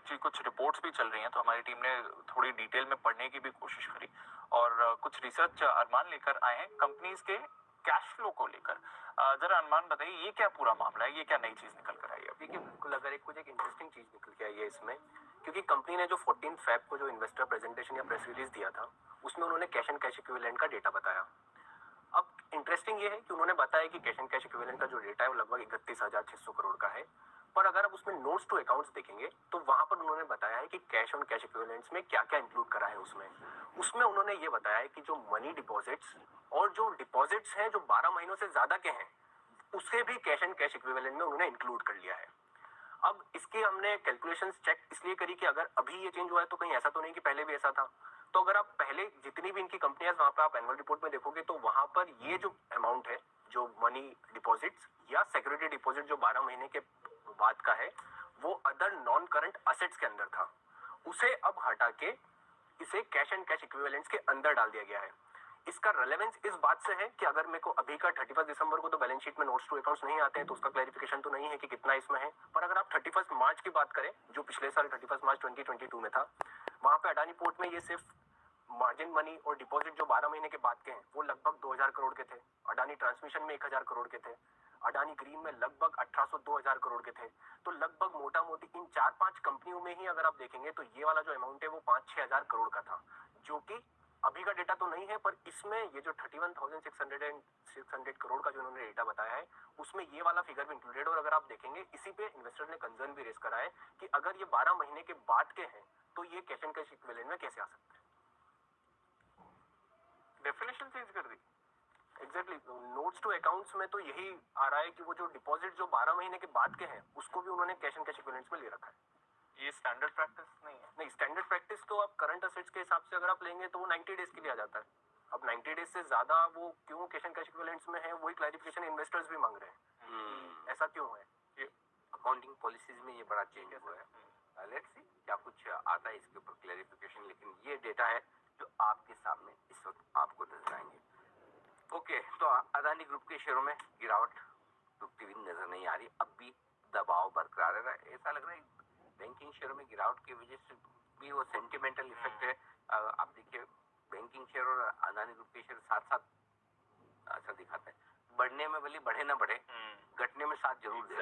Actually कुछ reports भी चल रही हैं, तो हमारी टीम ने थोड़ी डिटेल में पढ़ने की भी कोशिश करी और कुछ रिसर्च अनुमान लेकर आए हैं कंपनीज के कैश फ्लो को लेकर। जरा अनुमान बताइए, ये क्या पूरा मामला है, ये क्या नई चीज निकल कर आई है? देखिए, बिल्कुल अगर एक इंटरेस्टिंग चीज निकल के आई है इसमें, क्योंकि कंपनी ने जो 14 फेब को जो इन्वेस्टर प्रेजेंटेशन या प्रेस रिलीज दिया था, उसमें उन्होंने कैश एंड कैश इक्विवेलेंट का डेटा बताया। अब इंटरेस्टिंग ये है कि उन्होंने बताया कि कैश एंड कैश इक्विवेलेंट का जो डेटा है वो लगभग 31,600 करोड़ का है। पर अगर आप उसमें नोट्स टू अकाउंट्स देखेंगे तो वहां पर उन्होंने बताया है कि कैश और कैश इक्विवेलेंट्स में क्या क्या इंक्लूड करा है। उसमें उन्होंने ये बताया है कि जो मनी डिपॉजिट्स और जो डिपॉजिट्स हैं जो 12 महीनों से ज्यादा के हैं, उसे भी कैश एंड कैश इक्विवेलेंट में उन्होंने इंक्लूड कर लिया है। अब इसकी हमने कैलकुलेशंस चेक इसलिए करी कि अगर अभी ये चेंज हुआ है तो कहीं ऐसा तो नहीं कि पहले भी ऐसा था। तो अगर आप पहले जितनी भी इनकी कंपनियां वहां पर आप एनुअल रिपोर्ट में देखोगे तो वहां पर ये जो अमाउंट है, जो मनी डिपॉजिट्स या सिक्योरिटी डिपॉजिट जो 12 महीने के बाद का है, वो अदर नॉन करंट असेट्स के अंदर था। उसे अब हटा के इसे कैश एंड कैश इक्विवेलेंट्स के अंदर डाल दिया गया है। इसका रेलेवेंस इस बात से है कि अगर मेरे को अभी का 31 दिसंबर को तो बैलेंस शीट में नोट्स टू अकाउंट्स नहीं आते हैं, तो उसका क्लैरिफिकेशन तो नहीं है कि कितना इसमें है। पर अगर आप 31 मार्च की बात करें, जो पिछले साल 31 मार्च 2022 में था, वहां पे अडानी पोर्ट में ये सिर्फ मार्जिन मनी और डिपॉजिट जो 12 महीने के बाद के हैं वो लगभग 2000 करोड़ के थे। अडानी ट्रांसमिशन में 1000 करोड़ के थे। अडानी ग्रीन में लगभग 1800-2000 करोड़ के थे। तो लगभग मोटा मोटी इन 4-5 कंपनियों में ही अगर आप देखेंगे तो ये वाला जो अमाउंट है वो 5-6 हजार करोड़ का था, जो कि अभी का डेटा तो नहीं है। पर इसमें ये जो 31,600 करोड़ का जो उन्होंने डेटा बताया है, उसमें ये वाला फिगर भी इंक्लूडेड। और अगर आप देखेंगे, इसी पे इन्वेस्टर ने कंसर्न भी रेस करा है कि अगर ये 12 महीने के बाद के हैं तो ये कैश एंड कैश इक्विवेलेंट में कैसे आ सकते हैं। डेफिनेशन चेंज कर दी। एग्जैक्टली नोट्स टू अकाउंट्स में तो यही आ रहा है कि वो जो डिपॉजिट जो 12 महीने के बाद के हैं उसको भी उन्होंने कैश एंड कैश इक्विवेलेंट्स में ले रखा है। ये स्टैंडर्ड प्रैक्टिस नहीं है? नहीं, स्टैंडर्ड प्रैक्टिस तो आप करंट असेट्स के हिसाब से अगर आप लेंगे तो वो 90 डेज के लिए आ जाता है। अब 90 डेज से ज्यादा वो क्यों कैश एंड कैश इक्विवेलेंट्स में है, वही क्लैरिफिकेशन इन्वेस्टर्स भी मांग रहे हैं। ऐसा क्यों है? ये अकाउंटिंग पॉलिसीज में ये बड़ा चेंज हुआ है। लेट्स सी क्या कुछ आता है इसके ऊपर क्लैरिफिकेशन, लेकिन ये डेटा है जो आपके सामने इस वक्त आपको नजर आएंगे। ओके, तो अदानी ग्रुप के शेयरों में गिरावट रुकती हुई नजर नहीं आ रही, अब भी दबाव बरकरार है। ऐसा लग रहा है बैंकिंग शेयरों में गिरावट की वजह से भी वो सेंटिमेंटल इफेक्ट है। आप देखिए, बैंकिंग शेयर और अदानी ग्रुप के शेयर साथ साथ ऐसा दिखाते हैं, बढ़ने में भले बढ़े ना बढ़े, घटने में साथ जरूर दे।